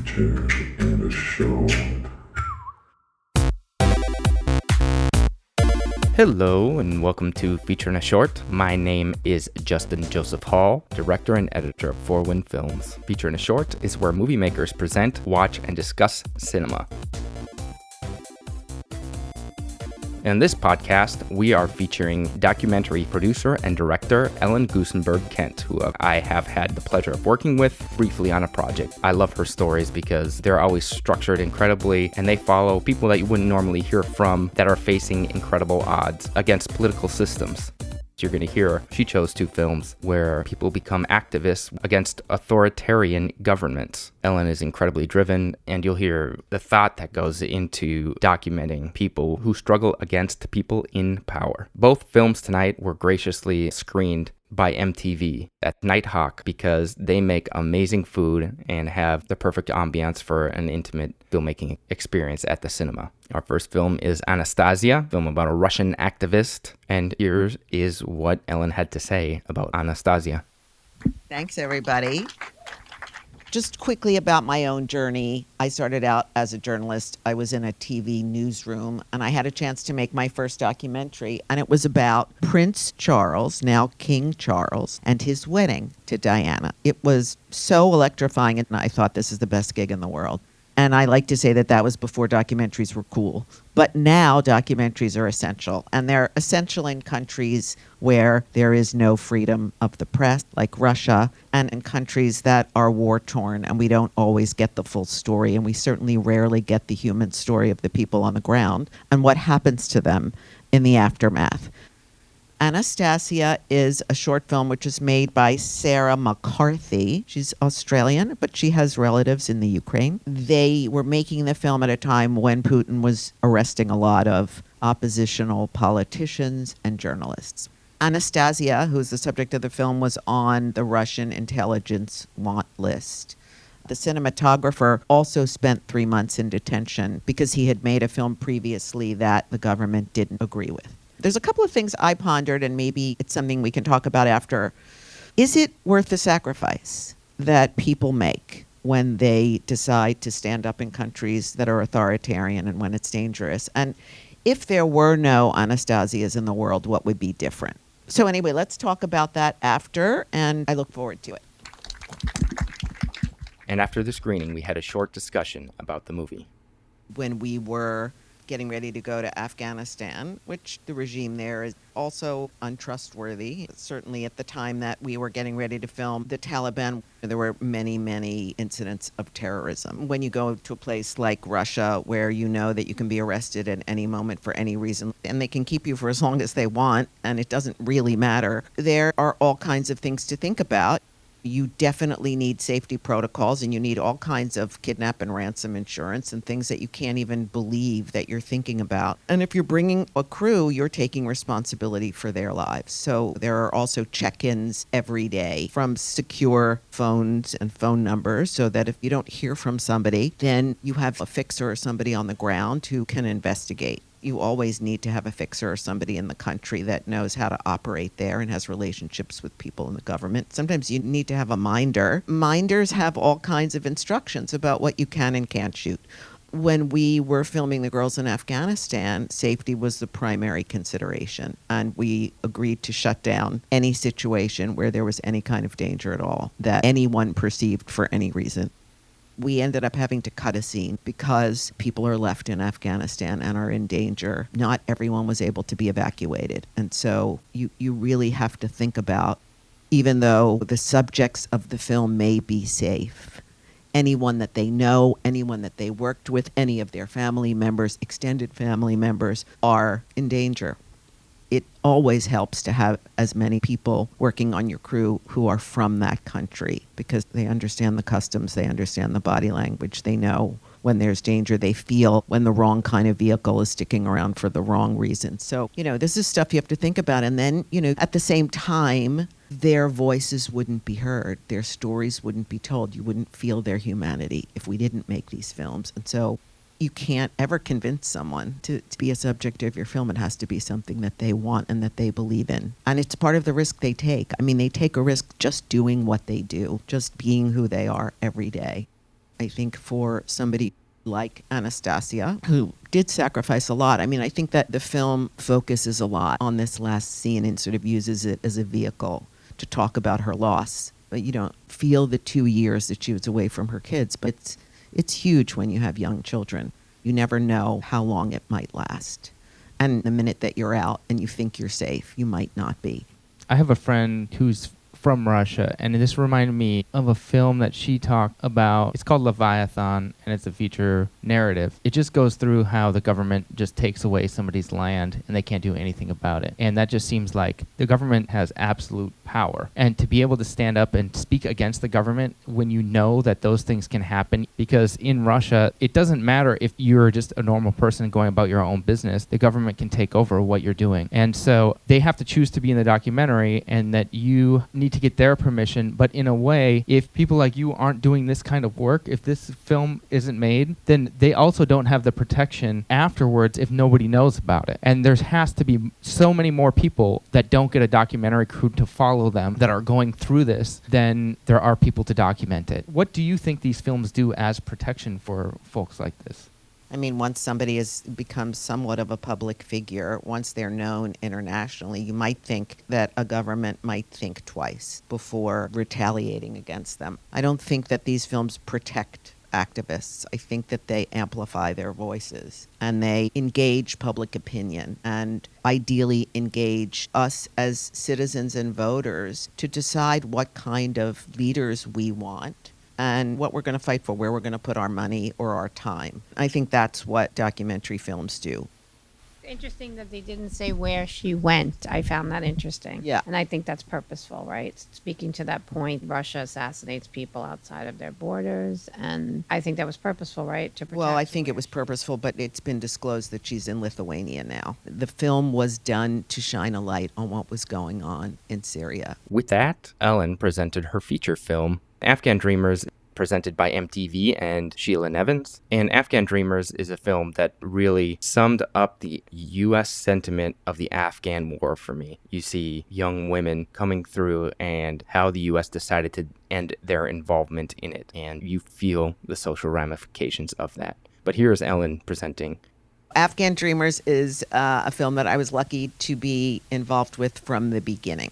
featured in a short. Hello and welcome to Feature in a Short. My name is Justin Joseph Hall, director and editor of Four Wind Films. Feature in a Short is where movie makers present, watch, and discuss cinema. In this podcast, we are featuring documentary producer and director Ellen Goosenberg Kent, who I have had the pleasure of working with briefly on a project. I love her stories because they're always structured incredibly, and they follow people that you wouldn't normally hear from that are facing incredible odds against political systems. You're going to hear she chose two films where people become activists against authoritarian governments. Ellen is incredibly driven, and you'll hear the thought that goes into documenting people who struggle against people in power. Both films tonight were graciously screened by MTV at Nitehawk because they make amazing food and have the perfect ambiance for an intimate filmmaking experience at the cinema. Our first film is Anastasia, a film about a Russian activist, and here is what Ellen had to say about Anastasia. Thanks, everybody. Just quickly about my own journey. I started out as a journalist. I was in a TV newsroom, and I had a chance to make my first documentary, and it was about Prince Charles, now King Charles, and his wedding to Diana. It was so electrifying, and I thought this is the best gig in the world. And I like to say that that was before documentaries were cool. But now documentaries are essential. And they're essential in countries where there is no freedom of the press, like Russia, and in countries that are war-torn, and we don't always get the full story, and we certainly rarely get the human story of the people on the ground and what happens to them in the aftermath. Anastasia is a short film which is made by Sarah McCarthy. She's Australian, but she has relatives in the Ukraine. They were making the film at a time when Putin was arresting a lot of oppositional politicians and journalists. Anastasia, who's the subject of the film, was on the Russian intelligence want list. The cinematographer also spent 3 months in detention because he had made a film previously that the government didn't agree with. There's a couple of things I pondered, and maybe it's something we can talk about after. Is it worth the sacrifice that people make when they decide to stand up in countries that are authoritarian and when it's dangerous? And if there were no Anastasias in the world, what would be different? So anyway, let's talk about that after, and I look forward to it. And after the screening, we had a short discussion about the movie. When we were getting ready to go to Afghanistan, which the regime there is also untrustworthy. Certainly at the time that we were getting ready to film the Taliban, there were many, many incidents of terrorism. When you go to a place like Russia, where you know that you can be arrested at any moment for any reason, and they can keep you for as long as they want, and it doesn't really matter, there are all kinds of things to think about. You definitely need safety protocols, and you need all kinds of kidnap and ransom insurance and things that you can't even believe that you're thinking about. And if you're bringing a crew, you're taking responsibility for their lives. So there are also check-ins every day from secure phones and phone numbers, so that if you don't hear from somebody, then you have a fixer or somebody on the ground who can investigate. You always need to have a fixer or somebody in the country that knows how to operate there and has relationships with people in the government. Sometimes you need to have a minder. Minders have all kinds of instructions about what you can and can't shoot. When we were filming The Girls in Afghanistan, safety was the primary consideration, and we agreed to shut down any situation where there was any kind of danger at all that anyone perceived for any reason. We ended up having to cut a scene because people are left in Afghanistan and are in danger. Not everyone was able to be evacuated. And so you really have to think about, even though the subjects of the film may be safe, anyone that they know, anyone that they worked with, any of their family members, extended family members are in danger. It always helps to have as many people working on your crew who are from that country, because they understand the customs, they understand the body language, they know when there's danger, they feel when the wrong kind of vehicle is sticking around for the wrong reason. So, this is stuff you have to think about. And then, at the same time, their voices wouldn't be heard, their stories wouldn't be told, you wouldn't feel their humanity if we didn't make these films. And so you can't ever convince someone to be a subject of your film. It has to be something that they want and that they believe in. And it's part of the risk they take. I mean, they take a risk just doing what they do, just being who they are every day. I think for somebody like Anastasia, who did sacrifice a lot. I mean, I think that the film focuses a lot on this last scene and sort of uses it as a vehicle to talk about her loss. But you don't feel the 2 years that she was away from her kids. But it's huge when you have young children. You never know how long it might last. And the minute that you're out and you think you're safe, you might not be. I have a friend who's from Russia, and this reminded me of a film that she talked about. It's called Leviathan, and it's a feature narrative. It just goes through how the government just takes away somebody's land and they can't do anything about it. And that just seems like the government has absolute power. And to be able to stand up and speak against the government when you know that those things can happen, because in Russia, it doesn't matter if you're just a normal person going about your own business, the government can take over what you're doing. And so they have to choose to be in the documentary, and that you need to get their permission. But in a way, if people like you aren't doing this kind of work, if this film isn't made, then they also don't have the protection afterwards if nobody knows about it. And there has to be so many more people that don't get a documentary crew to follow them that are going through this than there are people to document it. What do you think these films do as protection for folks like this? I mean, once somebody has become somewhat of a public figure, once they're known internationally, you might think that a government might think twice before retaliating against them. I don't think that these films protect activists. I think that they amplify their voices and they engage public opinion and ideally engage us as citizens and voters to decide what kind of leaders we want and what we're going to fight for, where we're going to put our money or our time. I think that's what documentary films do. Interesting that they didn't say where she went. I found that interesting. Yeah. And I think that's purposeful, right? Speaking to that point, Russia assassinates people outside of their borders. And I think that was purposeful, right? To protect Well, I think it was purposeful, but it's been disclosed that she's in Lithuania now. The film was done to shine a light on what was going on in Syria. With that, Ellen presented her feature film, Afghan Dreamers, presented by MTV and Sheila Nevins. And Afghan Dreamers is a film that really summed up the U.S. sentiment of the Afghan war for me. You see young women coming through and how the U.S. decided to end their involvement in it. And you feel the social ramifications of that. But here's Ellen presenting. Afghan Dreamers is a film that I was lucky to be involved with from the beginning.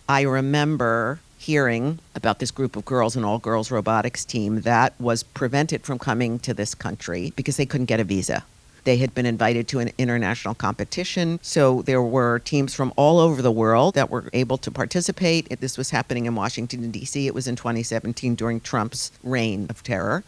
I remember hearing about this group of girls, an all-girls robotics team that was prevented from coming to this country because they couldn't get a visa. They had been invited to an international competition, so there were teams from all over the world that were able to participate. This was happening in Washington, D.C. It was in 2017 during Trump's reign of terror.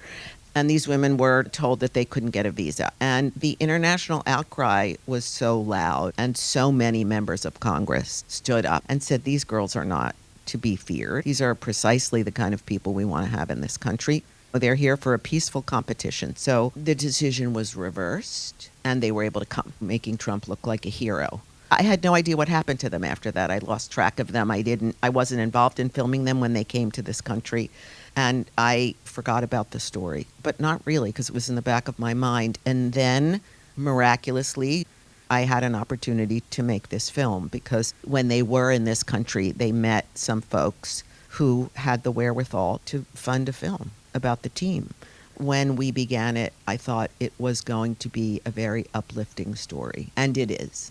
And these women were told that they couldn't get a visa. And the international outcry was so loud, and so many members of Congress stood up and said, these girls are not to be feared. These are precisely the kind of people we want to have in this country. They're here for a peaceful competition. So the decision was reversed, and they were able to come, making Trump look like a hero. I had no idea what happened to them after that. I lost track of them. I wasn't involved in filming them when they came to this country. And I forgot about the story, but not really, because it was in the back of my mind. And then, miraculously, I had an opportunity to make this film, because when they were in this country, they met some folks who had the wherewithal to fund a film about the team. When we began it, I thought it was going to be a very uplifting story, and it is.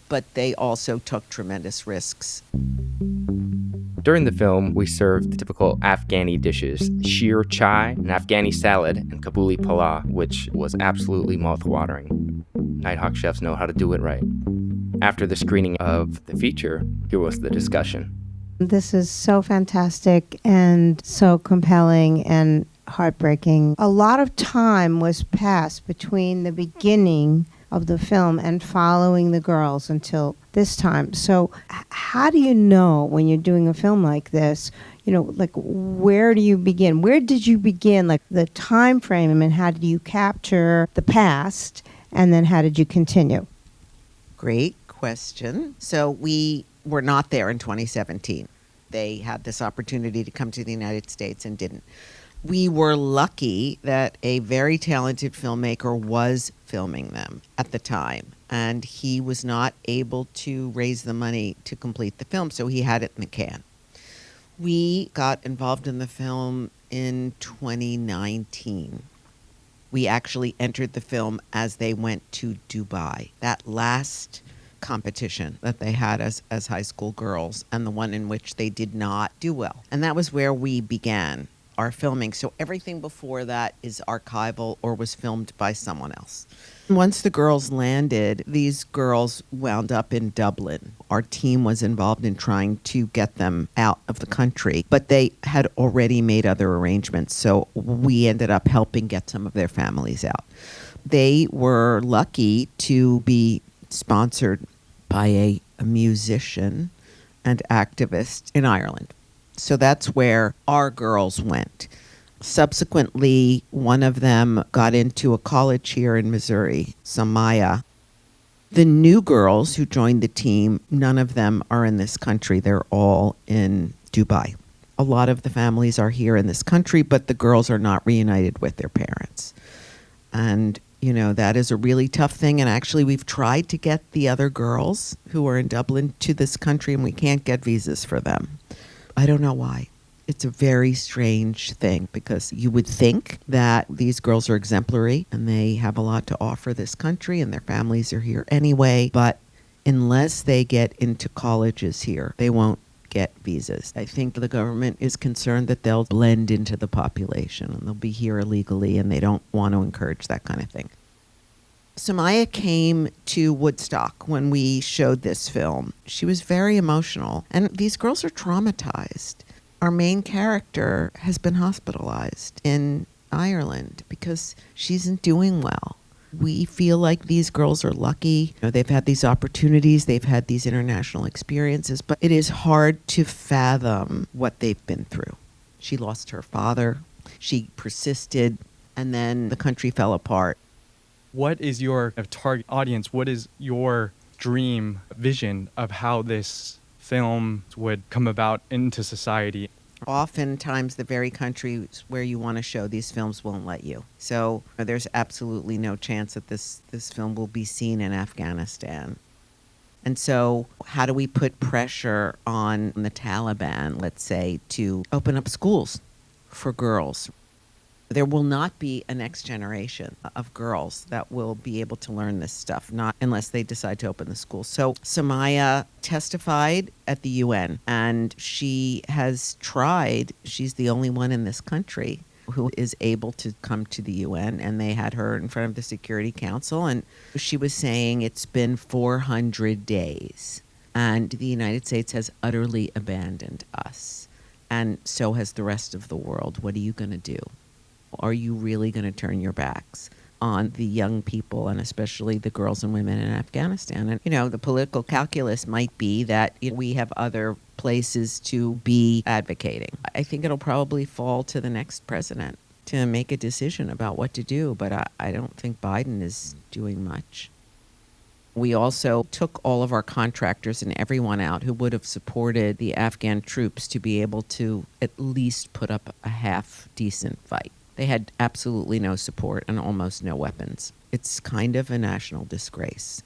But they also took tremendous risks. During the film, we served typical Afghani dishes, sheer chai, an Afghani salad, and Kabuli pala, which was absolutely mouth-watering. Nitehawk chefs know how to do it right. After the screening of the feature, here was the discussion. This is so fantastic and so compelling and heartbreaking. A lot of time was passed between the beginning of the film and following the girls until this time. So how do you know when you're doing a film like this, like where do you begin? Where did you begin? Like the time frame, and how did you capture the past, and then how did you continue? Great question. So we were not there in 2017. They had this opportunity to come to the United States and didn't. We were lucky that a very talented filmmaker was filming them at the time, and he was not able to raise the money to complete the film, so he had it in the can. We got involved in the film in 2019. We actually entered the film as they went to Dubai. That last competition that they had as high school girls, and the one in which they did not do well. And that was where we began our filming. So everything before that is archival or was filmed by someone else. Once the girls landed, these girls wound up in Dublin. Our team was involved in trying to get them out of the country, but they had already made other arrangements. So we ended up helping get some of their families out. They were lucky to be sponsored by a musician and activist in Ireland. So that's where our girls went. Subsequently, one of them got into a college here in Missouri, Samaya. The new girls who joined the team, none of them are in this country. They're all in Dubai. A lot of the families are here in this country, but the girls are not reunited with their parents. And, you know, that is a really tough thing. And actually, we've tried to get the other girls who are in Dublin to this country, and we can't get visas for them. I don't know why. It's a very strange thing, because you would think that these girls are exemplary and they have a lot to offer this country and their families are here anyway. But unless they get into colleges here, they won't get visas. I think the government is concerned that they'll blend into the population and they'll be here illegally, and they don't want to encourage that kind of thing. Samaya came to Woodstock when we showed this film. She was very emotional, and these girls are traumatized. Our main character has been hospitalized in Ireland because she isn't doing well. We feel like these girls are lucky. You know, they've had these opportunities, they've had these international experiences, but it is hard to fathom what they've been through. She lost her father, she persisted, and then the country fell apart. What is your target audience? What is your dream vision of how this film would come about into society? Oftentimes, the very countries where you want to show these films won't let you. So there's absolutely no chance that this film will be seen in Afghanistan. And so how do we put pressure on the Taliban, let's say, to open up schools for girls? There will not be a next generation of girls that will be able to learn this stuff, not unless they decide to open the school. So Samaya testified at the UN, and she has tried. She's the only one in this country who is able to come to the UN, and they had her in front of the Security Council, and she was saying it's been 400 days, and the United States has utterly abandoned us, and so has the rest of the world. What are you going to do? Are you really going to turn your backs on the young people, and especially the girls and women in Afghanistan? And, you know, the political calculus might be that we have other places to be advocating. I think it'll probably fall to the next president to make a decision about what to do, but I don't think Biden is doing much. We also took all of our contractors and everyone out who would have supported the Afghan troops to be able to at least put up a half-decent fight. They had absolutely no support and almost no weapons. It's kind of a national disgrace.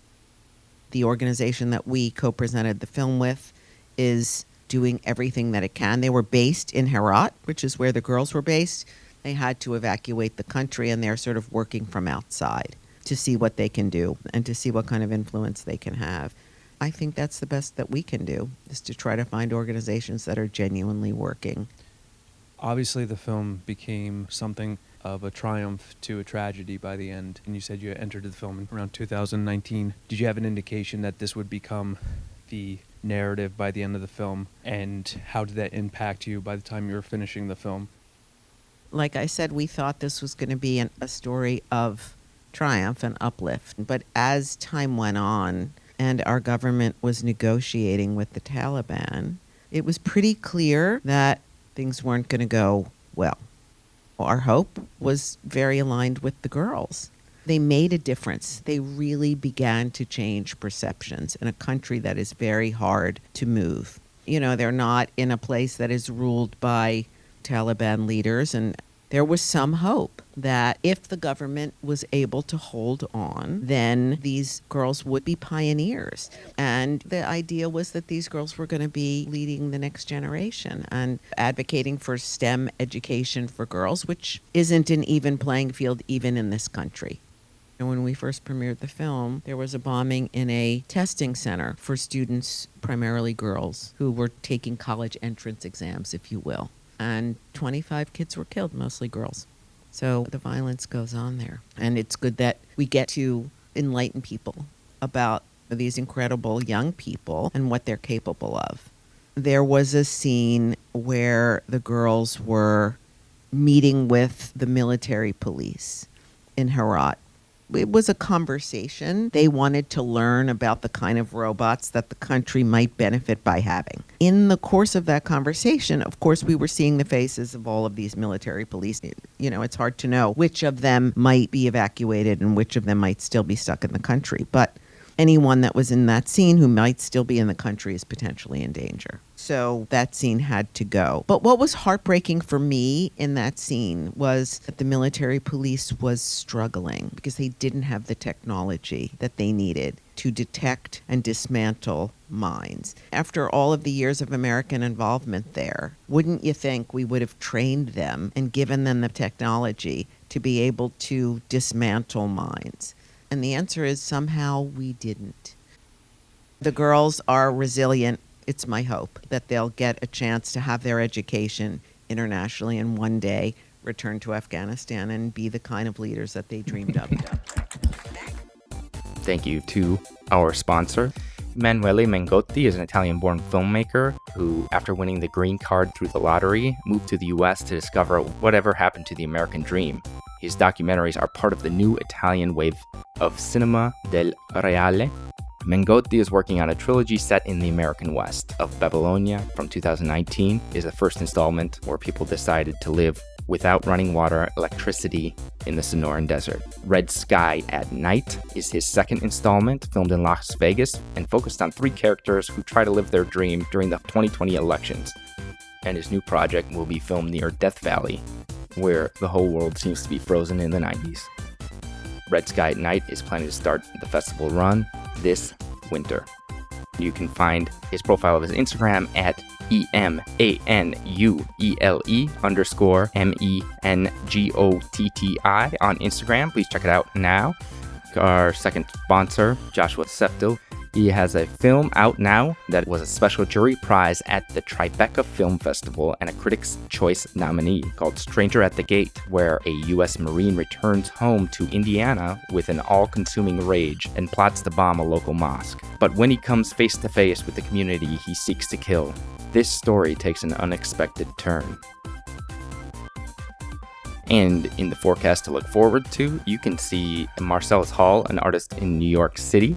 The organization that we co-presented the film with is doing everything that it can. They were based in Herat, which is where the girls were based. They had to evacuate the country, and they're sort of working from outside to see what they can do and to see what kind of influence they can have. I think that's the best that we can do, is to try to find organizations that are genuinely working. Obviously, the film became something of a triumph to a tragedy by the end. And you said you entered the film around 2019. Did you have an indication that this would become the narrative by the end of the film? And how did that impact you by the time you were finishing the film? Like I said, we thought this was going to be a story of triumph and uplift. But as time went on and our government was negotiating with the Taliban, it was pretty clear that things weren't going to go well. Our hope was very aligned with the girls. They made a difference. They really began to change perceptions in a country that is very hard to move. You know, they're not in a place that is ruled by Taliban leaders, and there was some hope that if the government was able to hold on, then these girls would be pioneers. And the idea was that these girls were going to be leading the next generation and advocating for STEM education for girls, which isn't an even playing field even in this country. And when we first premiered the film, there was a bombing in a testing center for students, primarily girls, who were taking college entrance exams, if you will. And 25 kids were killed, mostly girls. So the violence goes on there. And it's good that we get to enlighten people about these incredible young people and what they're capable of. There was a scene where the girls were meeting with the military police in Herat. It was a conversation. They wanted to learn about the kind of robots that the country might benefit by having. In the course of that conversation, of course, we were seeing the faces of all of these military police. You know, it's hard to know which of them might be evacuated and which of them might still be stuck in the country. But anyone that was in that scene who might still be in the country is potentially in danger. So that scene had to go. But what was heartbreaking for me in that scene was that the military police was struggling because they didn't have the technology that they needed to detect and dismantle mines. After all of the years of American involvement there, wouldn't you think we would have trained them and given them the technology to be able to dismantle mines? And the answer is somehow we didn't. The girls are resilient. It's my hope that they'll get a chance to have their education internationally and one day return to Afghanistan and be the kind of leaders that they dreamed of. Thank you to our sponsor. Emanuele Mengotti is an Italian-born filmmaker who, after winning the green card through the lottery, moved to the U.S. to discover whatever happened to the American dream. His documentaries are part of the new Italian wave of cinema del reale. Mengotti is working on a trilogy set in the American West. Of Babylonia from 2019 is the first installment where people decided to live without running water, electricity in the Sonoran Desert. Red Sky at Night is his second installment, filmed in Las Vegas and focused on 3 characters who try to live their dream during the 2020 elections. And his new project will be filmed near Death Valley, where the whole world seems to be frozen in the 90s. Red Sky at Night is planning to start the festival run this winter. You can find his profile of his Instagram at EMANUELE_MENGOTTI on Instagram. Please check it out now. Our second sponsor, Joshua Seftil. He has a film out now that was a special jury prize at the Tribeca Film Festival and a Critics' Choice nominee called Stranger at the Gate, where a U.S. Marine returns home to Indiana with an all-consuming rage and plots to bomb a local mosque. But when he comes face-to-face with the community he seeks to kill, this story takes an unexpected turn. And in the forecast to look forward to, you can see Marcellus Hall, an artist in New York City.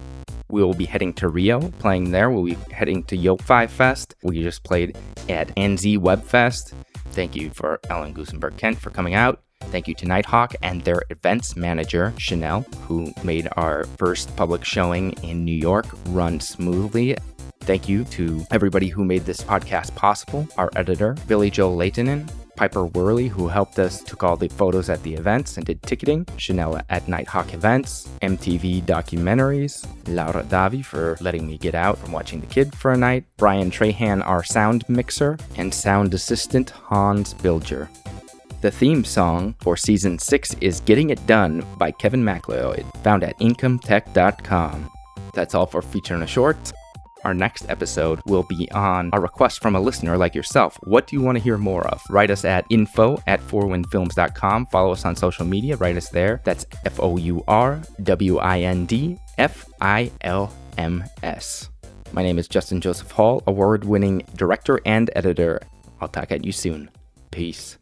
We will be heading to Rio, playing there. We'll be heading to Yoke-Fi Fest. We just played at NZ Web Fest. Thank you for Ellen Goosenberg Kent for coming out. Thank you to Nitehawk and their events manager, Chanel, who made our first public showing in New York run smoothly. Thank you to everybody who made this podcast possible. Our editor, Billy Joel Leitonen, Piper Worley, who helped us, took all the photos at the events and did ticketing, Chanel at Nitehawk Events, MTV Documentaries, Laura Davi for letting me get out from watching the kid for a night, Brian Trahan, our sound mixer, and sound assistant Hans Bilger. The theme song for Season 6 is Getting It Done by Kevin MacLeod, found at incometech.com. That's all for Feature and a Short. Our next episode will be on a request from a listener like yourself. What do you want to hear more of? Write us at info@fourwindfilms.com. Follow us on social media. Write us there. That's FOURWINDFILMS. My name is Justin Joseph Hall, award-winning director and editor. I'll talk at you soon. Peace.